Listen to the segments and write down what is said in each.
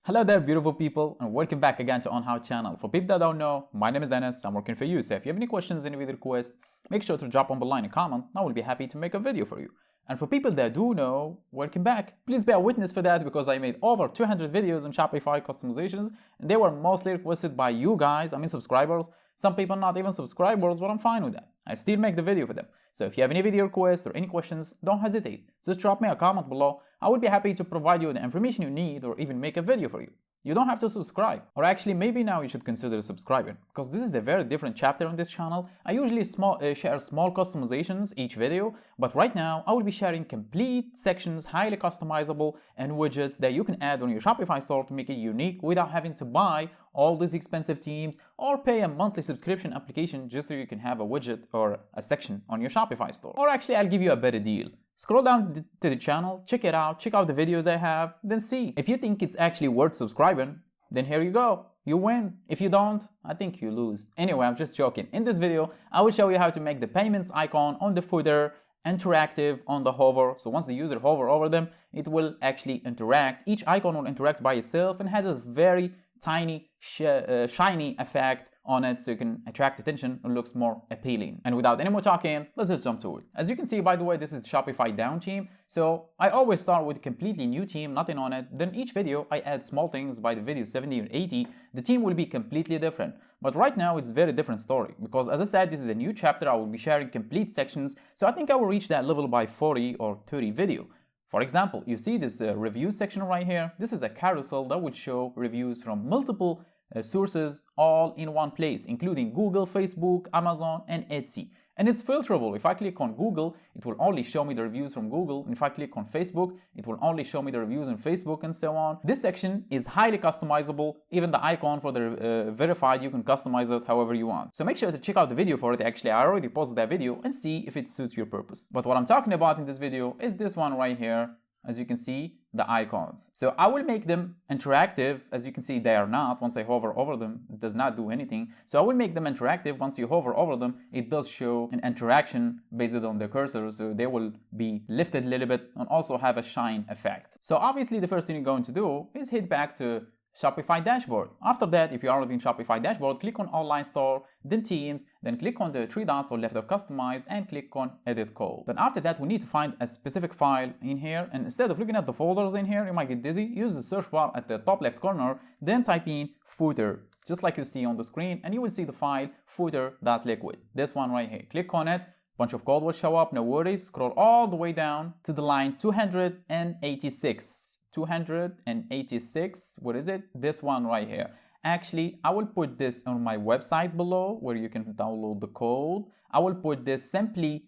Hello there, beautiful people, and welcome back again to On How channel. For people that don't know, my name is Anas. I'm working for you. So if you have any questions, any video requests, make sure to drop on below in a comment. I will be happy to make a video for you. And for people that do know, welcome back. Please be a witness for that because I made over 200 videos on Shopify customizations, and they were mostly requested by you guys, subscribers. Some people not even subscribers, but I'm fine with that. I still make the video for them. So if you have any video requests or any questions, don't hesitate. Just drop me a comment below. I will be happy to provide you the information you need or even make a video for you. You don't have to subscribe. Or actually, maybe now you should consider subscribing because this is a very different chapter on this channel. I usually share small customizations each video, but right now I will be sharing complete sections, highly customizable, and widgets that you can add on your Shopify store to make it unique without having to buy all these expensive themes or pay a monthly subscription application just so you can have a widget or a section on your Shopify store. Or actually, I'll give you a better deal. Scroll down to the channel, check it out, check out the videos I have, then see. If you think it's actually worth subscribing, then here you go. You win. If you don't, I think you lose. Anyway, I'm just joking. In this video, I will show you how to make the payments icon on the footer interactive on the hover. So once the user hover over them, it will actually interact. Each icon will interact by itself and has a very tiny shiny effect on it so you can attract attention and looks more appealing. And without any more talking, let's just jump to it. As you can see, by the way, this is Shopify down theme. So I always start with a completely new theme, nothing on it. Then each video I add small things. By the video 70 or 80, the theme will be completely different. But right now it's a very different story because as I said, this is a new chapter. I will be sharing complete sections. So I think I will reach that level by 40 or 30 video. For example, you see this review section right here. This is a carousel that would show reviews from multiple sources all in one place, including Google, Facebook, Amazon, and Etsy. And it's filterable. If I click on Google, it will only show me the reviews from Google. And if I click on Facebook, it will only show me the reviews on Facebook and so on. This section is highly customizable. Even the icon for the verified, you can customize it however you want. So make sure to check out the video for it. Actually, I already posted that video and see if it suits your purpose. But what I'm talking about in this video is this one right here. As you can see, the icons. So I will make them interactive. As you can see, they are not. Once I hover over them, it does not do anything. So I will make them interactive. Once you hover over them, it does show an interaction based on the cursor. So they will be lifted a little bit and also have a shine effect. So obviously the first thing you're going to do is hit back to Shopify dashboard. After that, if you're already in Shopify dashboard, click on online store, then themes, then click on the three dots or left of customize and click on edit code. Then after that, we need to find a specific file in here. And instead of looking at the folders in here, you might get dizzy. Use the search bar at the top left corner, then type in footer, just like you see on the screen, and you will see the file footer.liquid. This one right here. Click on it. Bunch of code will show up. No worries. Scroll all the way down to the line 286. 286, what is it? This one right here. Actually, I will put this on my website below where you can download the code. I will put this simply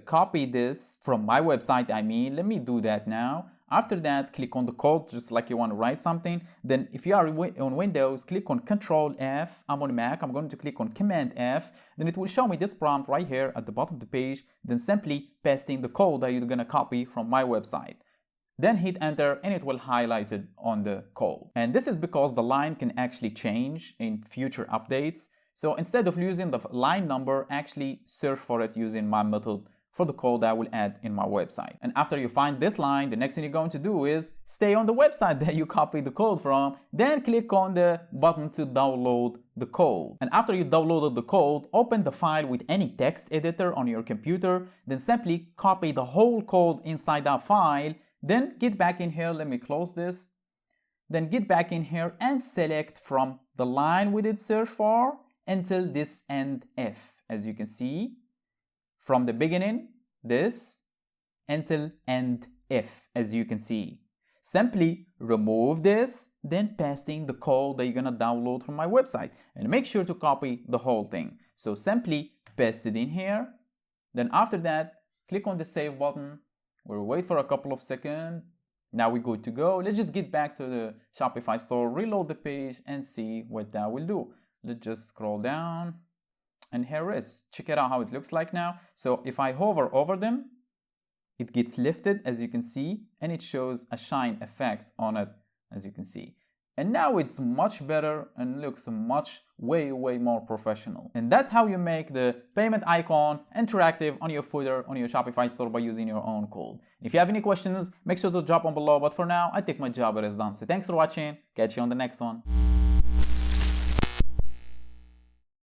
copy this from my website. Let me do that now. After that, click on the code just like you want to write something. Then if you are on Windows, click on Control F. I'm on Mac. I'm going to click on Command F. Then it will show me this prompt right here at the bottom of the page. Then simply paste in the code that you're going to copy from my website. Then hit enter and it will highlight it on the code. And this is because the line can actually change in future updates. So instead of using the line number, actually search for it using my method for the code that I will add in my website. And after you find this line, the next thing you're going to do is stay on the website that you copied the code from, then click on the button to download the code. And after you downloaded the code, open the file with any text editor on your computer, then simply copy the whole code inside that file. Then get back in here, let me close this. Then get back in here and select from the line we did search for until this end F. As you can see, from the beginning, this, until end F, as you can see. Simply remove this, then paste in the code that you're gonna download from my website. And make sure to copy the whole thing. So simply paste it in here. Then after that, click on the save button. We'll wait for a couple of seconds. Now we're good to go. Let's just get back to the Shopify store, reload the page and see what that will do. Let's just scroll down and here it is. Check it out how it looks like now. So if I hover over them, it gets lifted as you can see and it shows a shine effect on it as you can see. And now it's much better and looks much way more professional. And that's how you make the payment icon interactive on your footer on your Shopify store by using your own code. If you have any questions, make sure to drop them below, but for now I think my job is done. So thanks for watching, catch you on the next one.